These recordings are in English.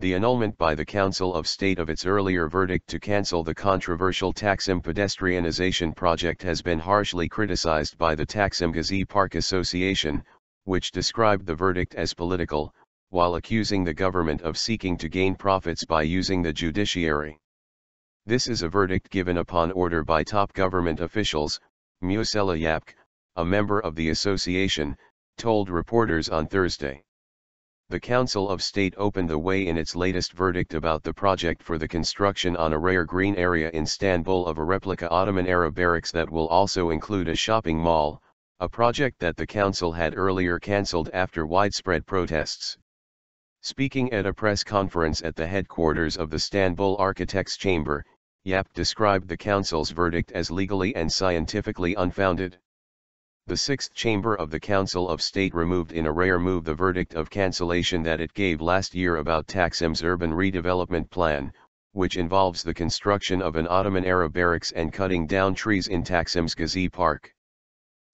The annulment by the Council of State of its earlier verdict to cancel the controversial Taksim pedestrianization project has been harshly criticized by the Taksim Gezi Park Association, which described the verdict as political, while accusing the government of seeking to gain profits by using the judiciary. This is a verdict given upon order by top government officials, Mücella Yapıcı, a member of the association, told reporters on Thursday. The Council of State opened the way in its latest verdict about the project for the construction on a rare green area in Istanbul of a replica Ottoman-era barracks that will also include a shopping mall, a project that the council had earlier cancelled after widespread protests. Speaking at a press conference at the headquarters of the Istanbul Architects Chamber, Yapıcı described the council's verdict as legally and scientifically unfounded. The Sixth Chamber of the Council of State removed in a rare move the verdict of cancellation that it gave last year about Taksim's urban redevelopment plan, which involves the construction of an Ottoman-era barracks and cutting down trees in Taksim's Gezi Park.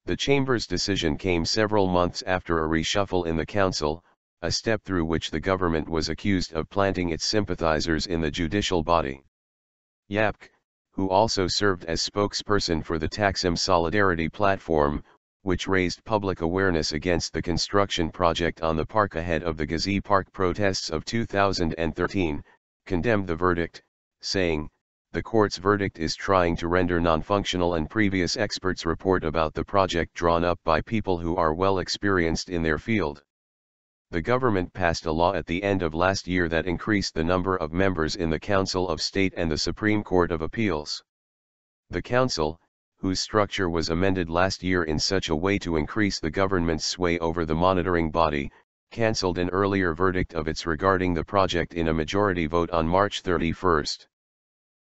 The Chamber's decision came several months after a reshuffle in the council, a step through which the government was accused of planting its sympathizers in the judicial body. Yapıcı, who also served as spokesperson for the Taksim Solidarity Platform, which raised public awareness against the construction project on the park ahead of the Gezi Park protests of 2013, condemned the verdict, saying, "The court's verdict is trying to render non-functional and previous experts' report about the project drawn up by people who are well experienced in their field." The government passed a law at the end of last year that increased the number of members in the Council of State and the Supreme Court of Appeals. The council, whose structure was amended last year in such a way to increase the government's sway over the monitoring body, cancelled an earlier verdict of its regarding the project in a majority vote on March 31.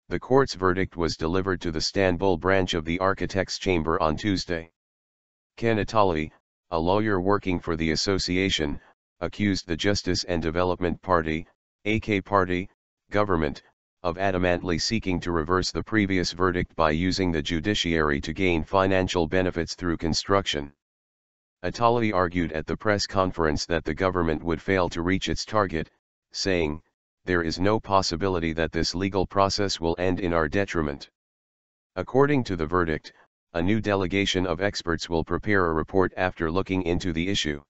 The court's verdict was delivered to the Istanbul branch of the Architects' Chamber on Tuesday. Ken Atali, a lawyer working for the association, accused the Justice and Development Party, AK Party, government, of adamantly seeking to reverse the previous verdict by using the judiciary to gain financial benefits through construction. Atali argued at the press conference that the government would fail to reach its target, saying, "There is no possibility that this legal process will end in our detriment." According to the verdict, a new delegation of experts will prepare a report after looking into the issue.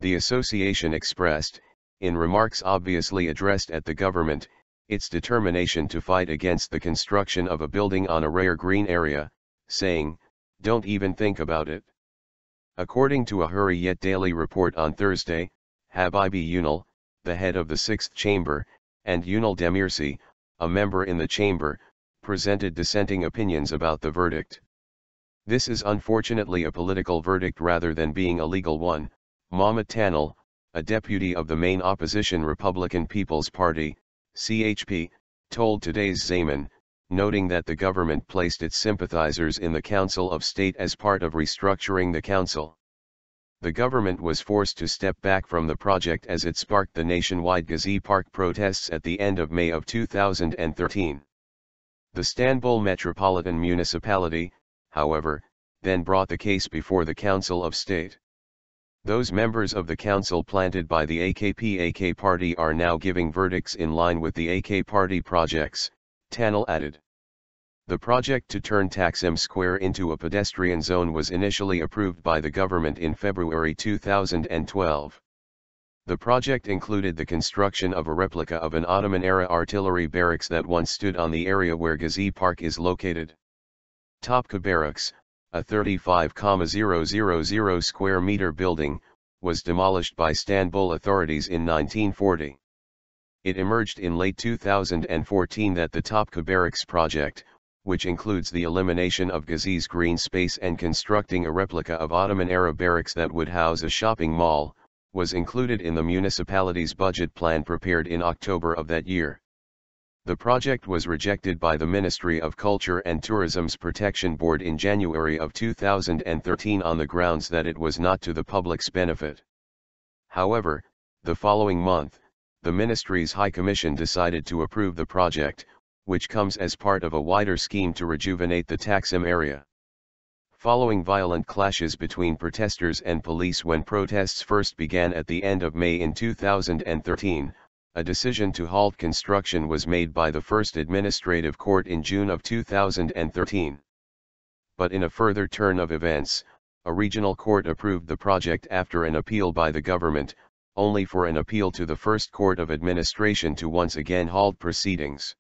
The association expressed, in remarks obviously addressed at the government, its determination to fight against the construction of a building on a rare green area, saying, "Don't even think about it." According to a Hurriyet Daily report on Thursday, Habibi Ünal, the head of the Sixth Chamber, and Ünal Demirci, a member in the chamber, presented dissenting opinions about the verdict. "This is unfortunately a political verdict rather than being a legal one," Mahmut Tanal, a deputy of the main opposition Republican People's Party, CHP, told today's Zaman, noting that the government placed its sympathizers in the Council of State as part of restructuring the council. The government was forced to step back from the project as it sparked the nationwide Gezi Park protests at the end of May of 2013. The Istanbul Metropolitan Municipality, however, then brought the case before the Council of State. Those members of the council planted by the AKP-AK party are now giving verdicts in line with the AK party projects, Tanal added. The project to turn Taksim Square into a pedestrian zone was initially approved by the government in February 2012. The project included the construction of a replica of an Ottoman-era artillery barracks that once stood on the area where Gezi Park is located. Topka Barracks, a 35,000 square meter building, was demolished by Istanbul authorities in 1940. It emerged in late 2014 that the Topka Barracks project, which includes the elimination of Gezi's green space and constructing a replica of Ottoman-era barracks that would house a shopping mall, was included in the municipality's budget plan prepared in October of that year. The project was rejected by the Ministry of Culture and Tourism's Protection Board in January of 2013 on the grounds that it was not to the public's benefit. However, the following month, the Ministry's High Commission decided to approve the project, which comes as part of a wider scheme to rejuvenate the Taksim area. Following violent clashes between protesters and police when protests first began at the end of May in 2013, a decision to halt construction was made by the First Administrative Court in June of 2013. But in a further turn of events, a regional court approved the project after an appeal by the government, only for an appeal to the First Court of Administration to once again halt proceedings.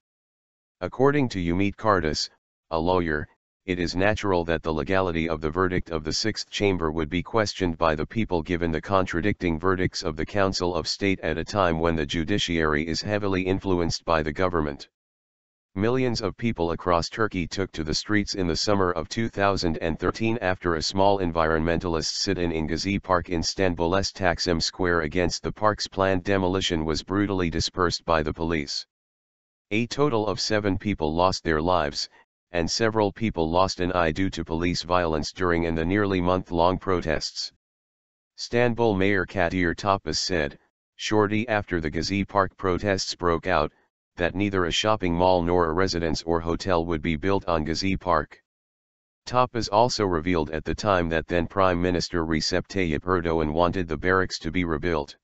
According to Umit Kardas, a lawyer, it is natural that the legality of the verdict of the Sixth Chamber would be questioned by the people given the contradicting verdicts of the Council of State at a time when the judiciary is heavily influenced by the government. Millions of people across Turkey took to the streets in the summer of 2013 after a small environmentalist sit-in in Gezi Park in Istanbul's Taksim Square against the park's planned demolition was brutally dispersed by the police. A total of 7 people lost their lives, and several people lost an eye due to police violence during the nearly month-long protests. Istanbul Mayor Kadir Topbaş said, shortly after the Gezi Park protests broke out, that neither a shopping mall nor a residence or hotel would be built on Gezi Park. Topbaş also revealed at the time that then Prime Minister Recep Tayyip Erdoğan wanted the barracks to be rebuilt.